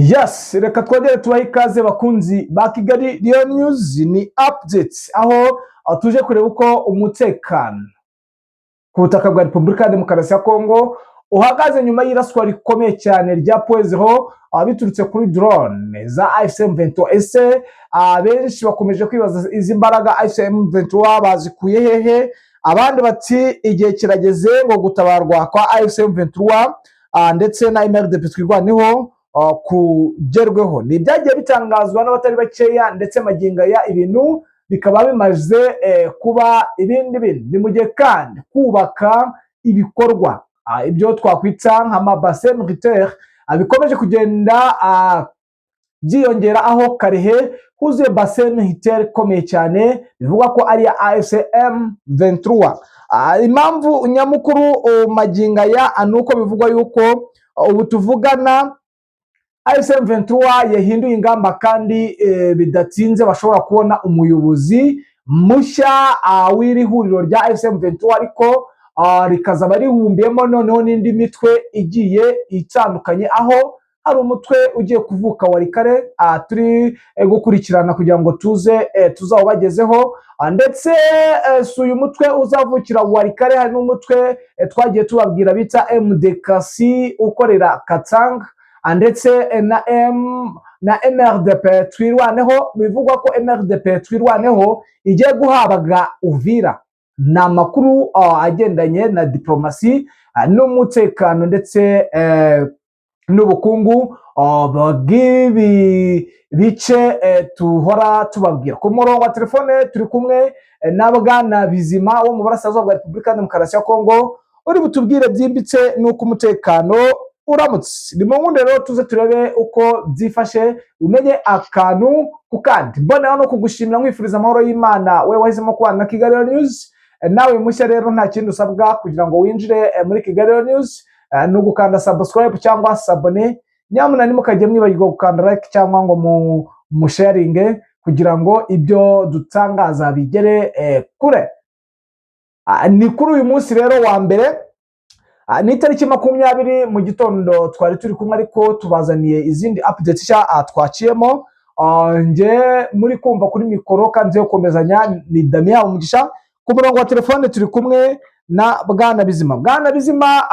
Yes, reka twongere tubahe ikaze bakunzi ba Kigali Real News, ni updates aho tuje kureba uko umutekano ku butaka bwa Repubulika ya Demokarasi ya Kongo uhagaze nyuma y'iraswa rikomeye cyane rya Poezeho biturutse kuri drone za AFC/M23. Ese benshi bakomeje kwibaza izi mbaraga AFC/M23 bazikuye hehe? Abandi bati igihe kirageze ngo gutabarwa kwa AFC/M23 ndetse na MRDP twirwaneho kugerweho. Ni byagiye bitangazwa n'abatari bakeya, ndetse magingo ya ibintu bikaba bimaze kuba ibindi ni mu gihe kandi kubaka ibikorwa ibyo twakwita nk'amabase militaire bikomeje kugenda byiyongera, aho Karehe huzuye base militaire ikomeye cyane bivuga ko ari ya AFC/M23. Impamvu nyamukuru magingo ya nuko bivugwa yuko ubu tuvugana AFC/M23 yahinduye ingamba kandi bidatinze bashobora kubona umuyobozi mushya w'iri huriro rya AFC/M23, ariko rikazaba rihumbiyemo noneho n'indi mitwe igiye itandukanye, aho hari umutwe ugiye kuvuka wa Rikare turi gukurikirana kugira ngo tuzawubagezeho, ndetse si uyu mutwe uzavukira wa Rikare, hari n'umutwe twagiye tubabwira bita MDKC ukorera Katanga, ndetse na MRDP twirwaneho. Bivugwa ko MRDP twirwaneho igiye guhabwa Uvira. Ni amakuru agendanye na diplomasi n'umutekano ndetse n'ubukungu bw'ibi bice tuhora tubabwira. Ku murongo wa telefone turi kumwe na Bwana Bizima wo mu burasirazuba bwa Repubulika ya Demokarasi ya Kongo, uri butubwire byimbitse n'uko umutekano uramutse. Ni mu nkunde rero tuze turebe uko byifashe, umenye akantu ku kandi. Mbona no kugushimira nkwifuriza amahoro y'Imana we wahisemo kubana na Kigali News. Nawe mushya rero nta kindi usabwa kugira ngo winjire muri Kigali News ni ugukanda subscribe cyangwa sabone. Nyamuna nimukajye mwibagirwa gukanda like cyangwa ngo musharinge kugira ngo ibyo dutangaza bigere kure. Ni kuri uyu munsi rero wa mbere, ni tariki 20 mu gitondo twari turi kumwe, ariko tubazaniye izindi updates nshya twaciyemo. Nge muri kumva kuri mikoro kandi yo komezanya ni Damien Umugisha. Ku murongo wa telefone turi kumwe na Bwana Bizima. Bwana Bizima,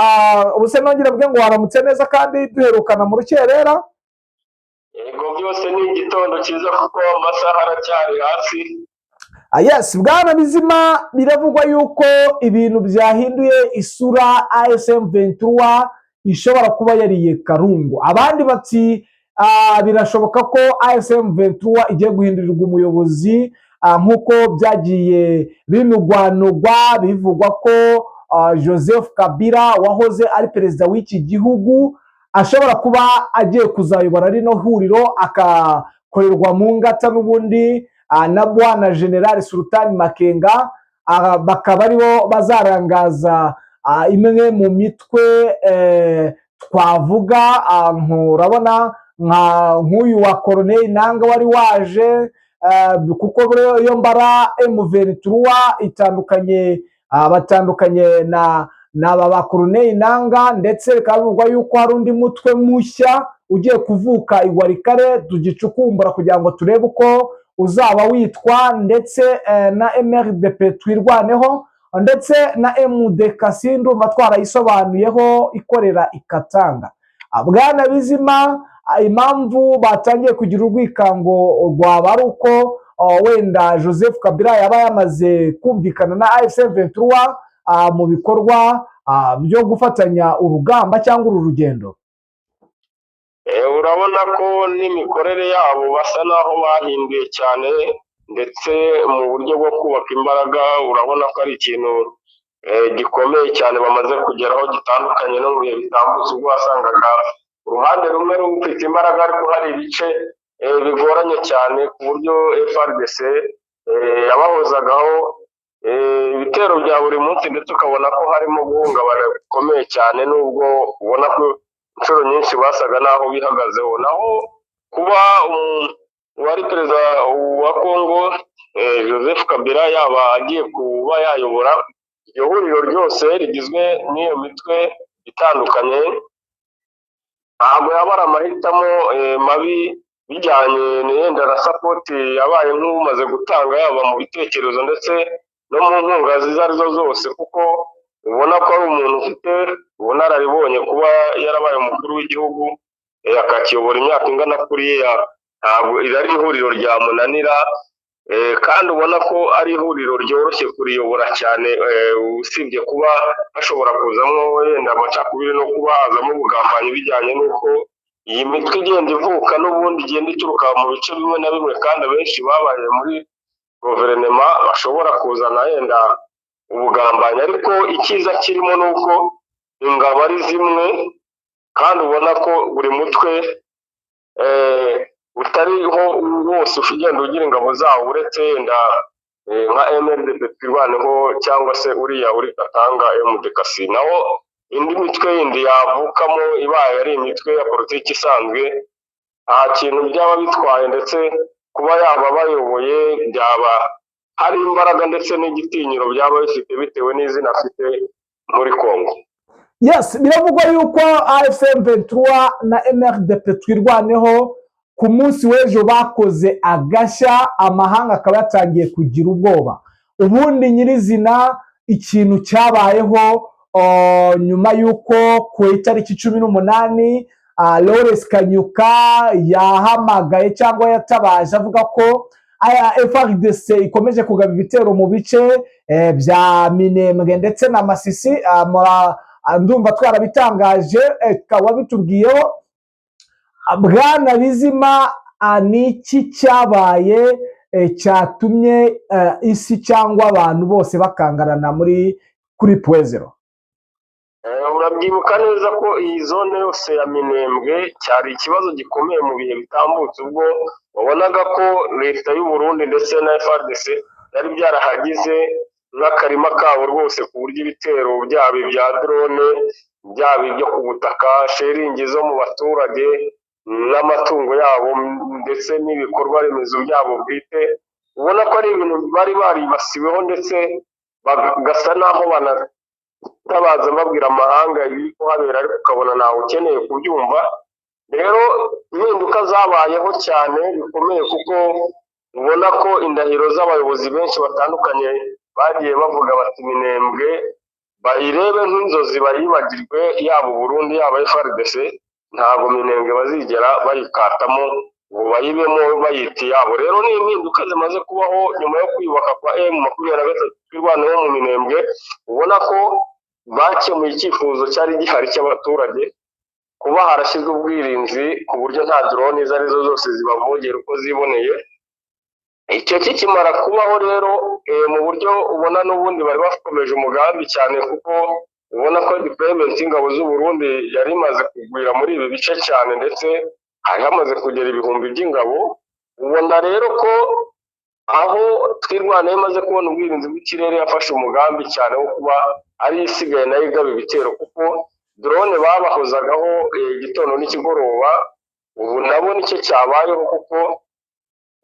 ubuse nongera bwe ngo waramutse neza kandi duherukana mu rukerera. Yego, byose ni igitondo cyiza kuko amasaha aracyari hasi. Yes, Bwana Bizima, biravugwa yuko ibintu byahinduye isura. AFC/M23 ishobora kuba yariye Karungu. Abandi bati birashoboka ko AFC/M23 igiye guhindurirwa umuyobozi, nkuko byagiye binugwanugwa bivugwa ko Joseph Kabila wahoze ari perezida w'iki gihugu ashobora kuba agiye kuzayobora rino huriro, akakorerwa mu ngata n'ubundi na Bwana General Sultani Makenga, bakaba aribo bazarangaza imwe mu mitwe twavuga urabona nk'uyu wa Corneille Nangaa wari waje, kuko iyo mbara M23 itandukanye batandukanye n'aba ba Corneille Nangaa, ndetse bikaba bivugwa yuko hari undi mutwe mushya ugiye kuvuka iwa Rikare tugicukumbura kugira ngo turebe uko uzaba witwa, ndetse na MRDP twirwaneho, ndetse na MDKC ndumva twarayisobanuyeho ikorera Ikatanga. Bwana Bizima, impamvu batangiye kugira urwikango rwaba ari uko wenda Joseph Kabila yaba yamaze kumvikana na AFC/M23 mu bikorwa byo gufatanya urugamba cyangwa uru rugendo. Urabona ko n'imikorere yabo basa naho bahinduye cyane, ndetse mu buryo bwo kubaka imbaraga urabona ko ari ikintu gikomeye cyane bamaze kugeraho, gitandukanye no mu bihe bitambutse ubwo wasangaga uruhande rumwe rufite imbaraga ariko hari ibice bigoranye cyane, ku buryo FARDC yabahozagaho ibitero bya buri munsi, ndetse ukabona ko harimo guhungabana bikomeye cyane, nubwo ubona ko inshuro nyinshi basaga naho bihagazeho. Naho kuba uwari perezida wa Kongo Joseph Kabila yaba agiye kuba yayobora iryo huriro ryose rigizwe n'iyo mitwe itandukanye, ntabwo yaba ari amahitamo mabi bijyanye n'iyenda na sapoti yabaye nk'umaze gutanga yaba mu bitekerezo ndetse no mu nkunga izo arizo zose, kuko ubona ko ari umuntu ufite ubunararibonye kuba yarabaye umukuru w'igihugu akakiyobora imyaka ingana kuriya, ntabwo iri ari ihuriro ryamunanira, kandi ubona ko ari ihuriro ryoroshye kuriyobora cyane, usibye kuba hashobora kuzamo wenda amacakubiri no kuba hazamo ubugambanyi bijyanye n'uko iyi mitwe igenda ivuka n'ubundi igenda ituruka mu bice bimwe na bimwe, kandi abenshi babaye muri guverinoma bashobora kuzana yenda ubugambanyi, ariko icyiza kirimo ni uko ingabo ari zimwe, kandi ubona ko buri mutwe utariho wose ugenda ugira ingabo zawo, uretse yenda nka MRDP twirwaneho cyangwa se uriya uri Katanga MDKC, naho indi mitwe yindi yavukamo ibaye ari imitwe ya politiki isanzwe nta kintu byaba bitwaye, ndetse kuba yaba bayoboye byaba hari imbaraga ndetse n'igitinyiro byaba bifite bitewe n'izina afite muri Congo. Yes, biravugwa yuko AFC M23 na MRDP twirwaneho ku munsi w'ejo bakoze agashya, amahanga akaba yatangiye kugira ubwoba. Ubundi nyirizina ikintu cyabayeho nyuma y'uko ku itariki 18 Lawrence Kanyuka yahamagaye cyangwa yatabaje avuga ko FARDC ikomeje kugaba ibitero mu bice bya Minembwe ndetse na Masisi, ndumva twarabitangaje, ukaba bitubwiyeho. Bwana Bizima, niki cyabaye cyatumye isi cyangwa abantu bose bakangarana kuri Pwezero? Urabyibuka neza ko iyi zone yose ya Minembwe cyari ikibazo gikomeye mu bihe bitambutse, ubwo wabonaga ko leta y'u Burundi ndetse na FARDC yari byarahagize n'akarima kabo rwose, ku buryo ibitero byaba ibya drone, byaba ibyo ku butaka, sheringi zo mu baturage n'amatungo yabo ndetse n'ibikorwa remezo byabo bwite, ubona ko ari ibintu bari baribasiweho, ndetse bagasa naho banatabaza babwira amahanga ibiri kuhabera, ariko ukabona ntawe ukeneye kubyumva. Rero impinduka zabayeho cyane bikomeye, kuko ubona ko indahiro z'abayobozi benshi batandukanye bagiye bavuga bati Minembwe bayirebe nk'inzozi bayibagirwe, yaba Burundi yaba FARDC, ntabwo Minembwe bazigera bayikatamo ngo bayibemo bayita iyabo. Rero ni impinduka zimaze kubaho nyuma yo kwiyubaka kwa M23 twirwaneho mu Minembwe, ubona ko bakemuye icyifuzo cyari gihari cy'abaturage, kuba harashyizwe ubwirinzi ku buryo nta drone izo arizo zose zibavogera uko ziboneye. Icyo kikimara kubaho rero, mu buryo ubona n'ubundi bari bakomeje umugambi cyane, kuko ubona ko deployment y'ingabo z'u Burundi yari imaze kugwira muri ibi bice cyane, ndetse hari hamaze kugera ibihumbi by'ingabo. Ubona rero ko aho twirwaneho imaze kubona ubwirinzi bw'ikirere yafashe umugambi cyane wo kuba ari isigaye nayo igaba ibitero, kuko drone babahozagaho igitondo n'ikigoroba, ubu nabo nicyo cyabayeho, kuko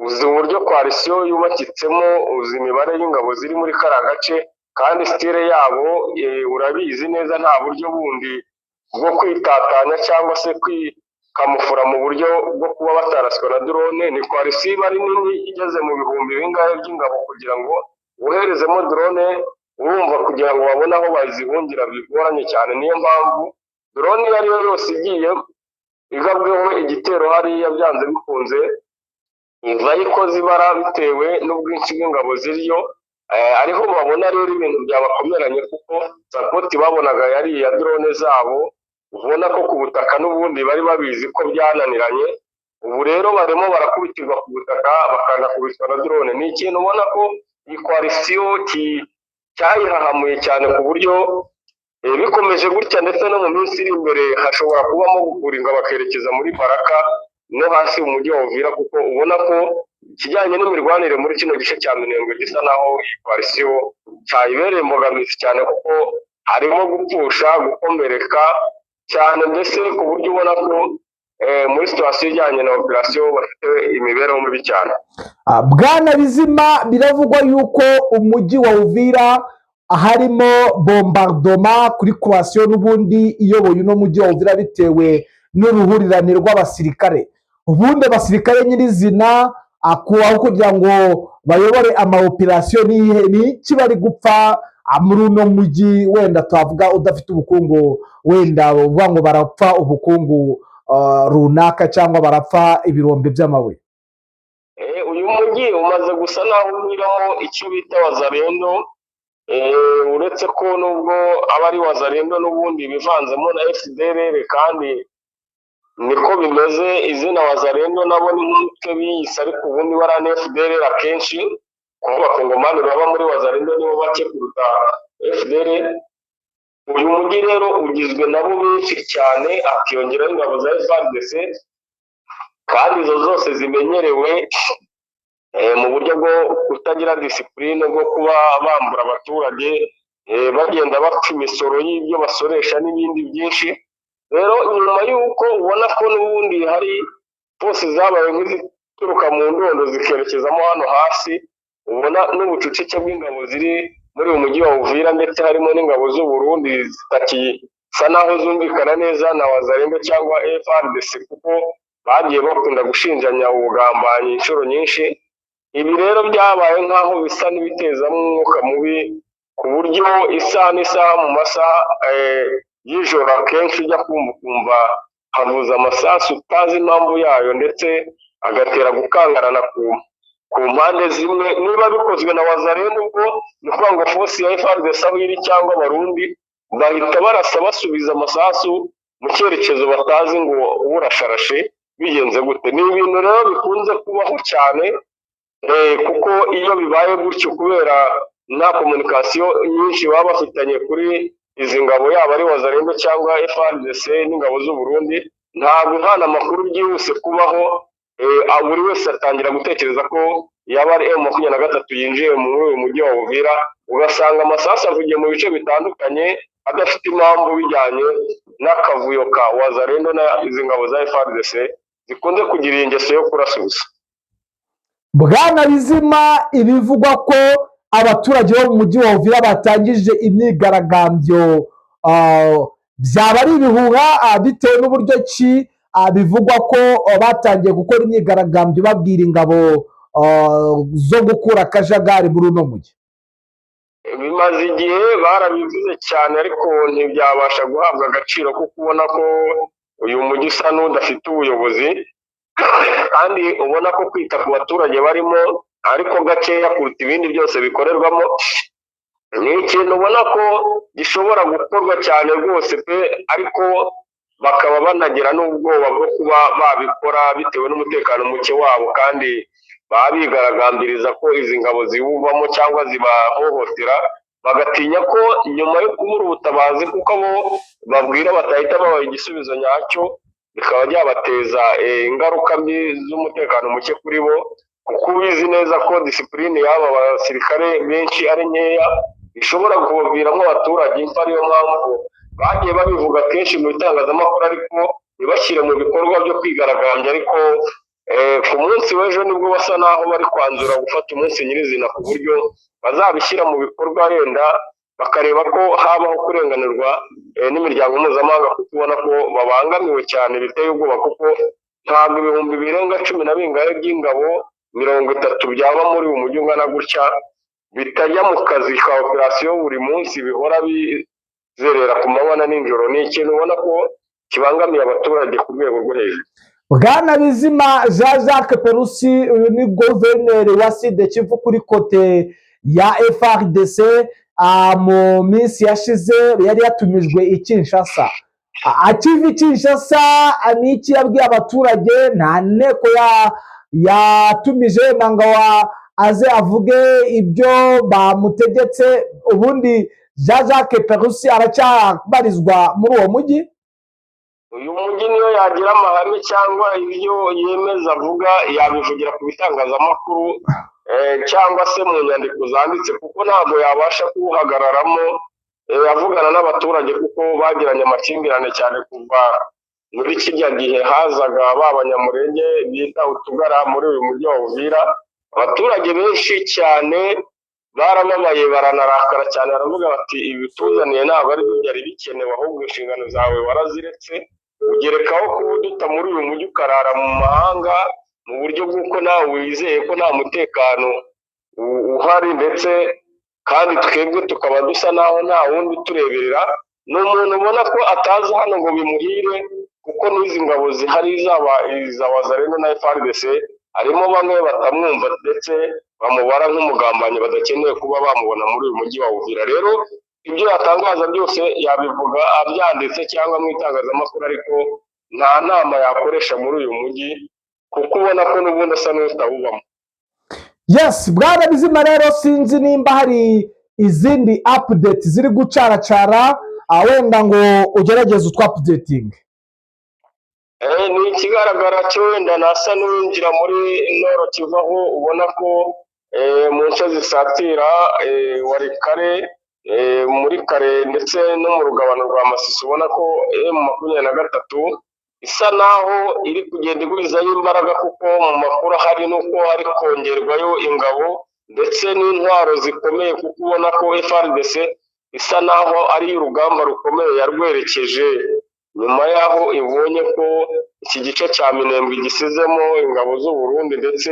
uzi uburyo koalisiyo yubakitsemo, uzi imibare y'ingabo ziri muri kariya gace, kandi stile yabo urabizi neza, nta buryo bundi bwo kwitatanya cyangwa se kwikamufura mu buryo bwo kuba bataraswa na drone. Ni koalisiyo iba ari nini igeze mu bihumbi bingahe by'ingabo, kugira ngo woherezemo drone urumva kugira ngo babone aho bazihungira bigoranye cyane. Niyo mpamvu drone iyo ariyo yose igiye igabweho igitero hariya, byanze bikunze iva ikoze ibara bitewe n'ubwinshi bw'ingabo ziriyo, ariho babona rero ibintu byabakomeranye, kuko sapoti babonaga yari iya drone zabo, ubona ko ku butaka n'ubundi bari babizi ko byananiranye. Ubu rero barimo barakubitirwa ku butaka bakanakubitwa na drone. Ni ikintu ubona ko iyi koalisiyo cyayihahamuye cyane, ku buryo bikomeje gutya ndetse no mu minsi iri imbere hashobora kubamo gukuringa bakerekeza muri Baraka no hasi umujyi wa Uvira, kuko ubona ko ikijyanye n'imirwanire muri kino gice cya Minembwe gisa naho iyi koalisiyo cyayibereye imbogamizi cyane, kuko harimo gupfusha, gukomereka cyane, mbese ku buryo ubona ko muri situasiyo ijyanye na operasiyo bafite imibereho mibi cyane. Bwana Bizima, biravugwa yuko umujyi wa Uvira harimo bombardoma kuri koalisiyo n'ubundi iyoboye uno mujyi wa Uvira bitewe n'uruhurirane rw'abasirikare. Ubundi abasirikare nyirizina akubaho kugira ngo bayobore amaoperasiyo ni iki bari gupfa muri uno mujyi wenda twavuga udafite ubukungu, wenda uvuga ngo barapfa ubukungu runaka cyangwa barapfa ibirombe by'amabuye? Uyu mujyi umaze gusa naho unyuramo icyo bita wazalendo, uretse ko nubwo aba ari wazalendo n'ubundi bivanzemo na FDLR, kandi niko bimeze. Izina wazalendo nabo ni nk'umutwe biyise, ariko ubundi bari na FDLR akenshi, kuko abakongomani baba muri wazalendo nibo bake kuruta FDLR. Uyu mujyi rero ugizwe nabo benshi cyane, akiyongeraho ingabo za FARDC, kandi izo zose zimenyerewe mu buryo bwo kutagira disipurine, bwo kuba bambura abaturage, bagenda bapfa imisoro y'ibyo basoresha n'ibindi byinshi. Rero nyuma y'uko ubona ko n'ubundi hari force zabaye nk'izituruka mu ndondo zikerekezamo hano hasi, ubona n'ubucucike bw'ingabo ziri muri uyu mujyi wa Uvira, ndetse harimo n'ingabo z'u Burundi zitakisa naho zumvikana neza na wazalendo cyangwa FARDC, kuko bagiye bakunda gushinjanya ubugambanyi inshuro nyinshi. Ibi rero byabaye nk'aho bisa n'ibitezamo umwuka mubi, ku buryo isaha n'isaha mu masaha y'ijoro akenshi ujya kumva havuza amasasu utazi impamvu yayo, ndetse agatera gukangarana ku mpande zimwe. Niba bikozwe na wazalendo, ubwo ni ukuvuga ngo force ya FARDC aho iri cyangwa abarundi bahita barasa basubiza amasasu mu cyerekezo batazi ngo urasharashe bigenze gute. Ni ibintu rero bikunze kubaho cyane, kuko iyo bibaye gutyo, kubera nta komunikasiyo nyinshi baba bafitanye kuri izi ngabo, yaba ari wazalendo cyangwa FARDC n'ingabo z'u Burundi, ntabwo hana amakuru byihuse kubaho. Buri wese atangira gutekereza ko yaba ari M23 yinjiye muri uyu mujyi wa Uvira, ugasanga amasasu avugiye mu bice bitandukanye adafite impamvu, bijyanye n'akavuyo ka wazalendo na izi ngabo za FARDC zikunze kugira iyi ngeso yo kurasubiza. Bwana Bizima, ibivugwa ko abaturage bo mu mujyi wa Uvira batangije imyigaragambyo byaba ari ibihuha, bitewe n'uburyo ki bivugwa ko batangiye gukora imyigaragambyo babwira ingabo zo gukura akajagari muri uno mujyi? Bimaze igihe barabivuze cyane, ariko ntibyabasha guhabwa agaciro, kuko ubona ko uyu mujyi usa n'udafite ubuyobozi, kandi ubona ko kwita ku baturage barimo ariko gakeya kuruta ibindi byose bikorerwamo. Ni ikintu ubona ko gishobora gukorwa cyane rwose pe, ariko bakaba banagira n'ubwoba bwo kuba babikora bitewe n'umutekano muke wabo, kandi baba bigaragambiriza ko izi ngabo ziwuvamo cyangwa zibahohotera, bagatinya ko nyuma yo kubura ubutabazi kuko abo babwira batahita babaha igisubizo nyacyo, bikaba byabateza ingaruka mbi z'umutekano muke kuri bo, kuko ubizi neza ko disipurine y'aba basirikare benshi ari nkeya, bishobora kubaviramo abaturage impfa. Ariyo mpamvu bagiye babivuga kenshi mu bitangazamakuru, ariko ntibashyire mu bikorwa byo kwigaragambya. Ariko ku munsi w'ejo nibwo basa naho bari kwanzura gufata umunsi nyirizina, ku buryo bazabishyira mu bikorwa, wenda bakareba ko habaho kurenganurwa n'imiryango mpuzamahanga, kuko ubona ko babangamiwe cyane biteye ubwoba, kuko ntabwo ibihumbi birenga 10 bingahe by'ingabo 30 byaba muri uyu mujyi ungana gutya bitajya mu kazi ka operasiyo buri munsi, bihora bizerera ku manywa na nijoro. Ni ikintu ubona ko kibangamiye abaturage ku rwego rwo hejuru. Bwana Bizima Jean-Jacques Perusi, uyu ni guverineri wa Sud Kivu kuri kote ya FARDC, mu minsi yashize yari yatumijwe i Kinshasa. Akiva i Kinshasa, ni iki yabwiye abaturage? Nta nteko yatumije ngo aze avuge ibyo bamutegetse. Ubundi Jean-Jacques Perusi aracyabarizwa muri uwo mujyi? Uyu mujyi niyo yagira amahame cyangwa ibyo yemeza avuga, yabivugira ku bitangazamakuru cyangwa se mu nyandiko zanditse, kuko ntabwo yabasha kuwuhagararamo avugana n'abaturage, kuko bagiranye amakimbirane cyane kuva muri kijya gihe hazaga b'abanyamurenge bita utugara muri uyu mujyi wa Uvira. Abaturage benshi cyane baramamaye, baranarakara cyane, baravuga bati ibi tuzaniye ntabwo ari byo byari bikenewe, ahubwo inshingano zawe waraziretse, ugerekaho kuba uduta muri uyu mujyi ukarara mu mahanga mu buryo bw'uko nawe wizeye ko nta mutekano uhari, ndetse kandi twebwe tukaba dusa naho nta wundi utureberera. Ni umuntu ubona ko atazi hano ngo bimuhire, kuko n'izi ngabo zihari zaba iza Wazalendo na FARDC harimo bamwe batamwumva ndetse bamubara nk'umugambanyi badakeneye kuba bamubona muri uyu mujyi wa Uvira. Rero ibyo yatangaza byose yabivuga abyanditse cyangwa mu itangazamakuru, ariko nta nama yakoresha muri uyu mujyi kuko ubona ko n'ubundi asa n'utawubamo. Yes, bwana Bizima, rero sinzi nimba hari izindi update ziri gucaracara wenda ngo ugerageze utwa updating. Ni ikigaragara cyo wenda nasa n'uwinjira muri Nord Kivu, aho ubona ko mu nce zisatira Warikare, muri Kare ndetse no mu rugabano rwa Masisi, ubona ko M23 isa naho iri kugenda igwizayo imbaraga, kuko mu makuru ahari nuko hari kongerwayo ingabo ndetse n'intwaro zikomeye, kuko ubona ko FARDC isa naho ari urugamba rukomeye yarwerekeje nyuma yaho ibonye ko iki gice cya Minembwe gisizemo ingabo z'u Burundi ndetse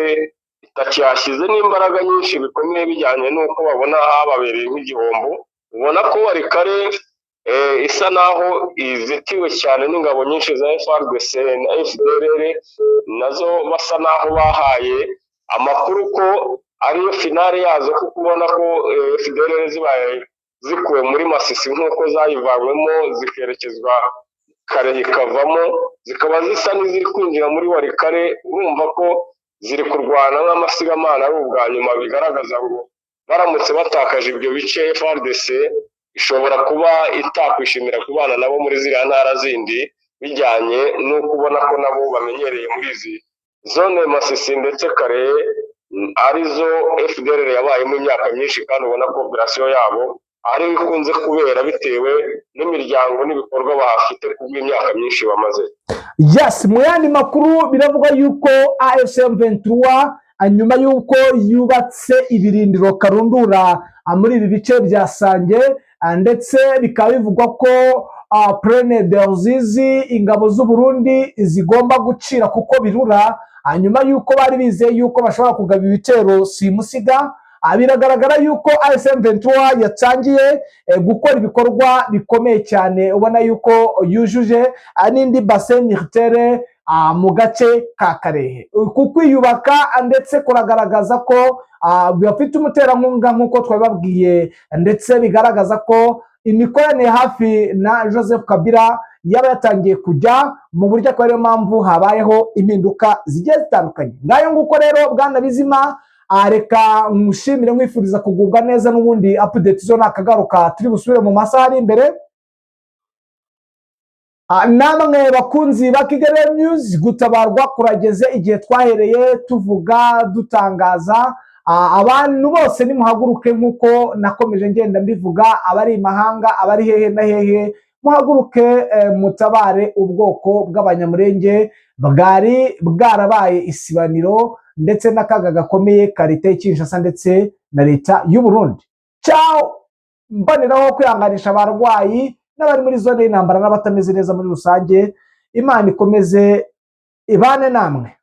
itacyashyize n'imbaraga nyinshi bikomeye, bijyanye n'uko babona hababereye nk'igihombo. Ubona ko Warikare isa naho izitiwe cyane n'ingabo nyinshi za FARDC na FDLR, nazo basa naho bahaye amakuru ko ariyo finale yazo, kuko ubona ko FDLR zibaye zikuwe muri Masisi nk'uko zayivanywemo zikerekezwa Kare ikavamo, zikaba zisa n'iziri kwinjira muri Warikare. Urumva ko ziri kurwana nk'amasigamana ari ubwa nyuma, bigaragaza ngo baramutse batakaje ibyo bice FARDC ishobora kuba itakwishimira kubana nabo muri ziriya ntara zindi, bijyanye n'uko ubona ko nabo bamenyereye muri izi zone Masisi ndetse Kare arizo FDLR yabayemo imyaka myinshi, kandi ubona ko operasiyo yabo ari ikunze kubera bitewe n'imiryango n'ibikorwa bafite kubw'imyaka myinshi bamaze. Yes, mu yandi makuru biravuga yuko AFC/M23 nyuma yuko yubatse ibirindiro karundura muri ibi bice bya Sange, ndetse bikaba bivugwa ko Plaine de Ruzizi ingabo z'u Burundi zigomba gucira kuko birura, nyuma yuko bari bizeye yuko bashobora kugaba ibitero simusiga. Biragaragara yuko AFC/M23 yatangiye gukora ibikorwa bikomeye cyane, ubona yuko yujuje n'indi bassin militaire mu gace ka Karehe. Kukwiyubaka ndetse kuragaragaza ko bafite umuterankunga nk'uko twababwiye, ndetse bigaragaza ko imikoranire hafi na Joseph Kabila yaba yatangiye kujya mu buryo, akaba ariyo mpamvu habayeho impinduka zigiye zitandukanye. Ngayo nguko rero bwana Bizima, reka mushimire mwifuriza kugubwa neza, n'ubundi update zo nakagaruka turi busubire mu masaha ari imbere. Namwe bakunzi ba Kigali News, gutabarwa kurageze igihe twahereye tuvuga dutangaza. Abantu bose nimuhaguruke nk'uko nakomeje ngenda mbivuga, abari imahanga abari hehe na hehe, muhaguruke mutabare ubwoko bw'abanyamurenge bwari bwarabaye isibaniro ndetse n'akaga gakomeye ka leta y'Kinshasa ndetse na leta y'u Burundi. Ciao, mboneraho kwihanganisha abarwayi n'abari muri zone y'intambara n'abatameze neza muri rusange. Imana ikomeze ibane namwe.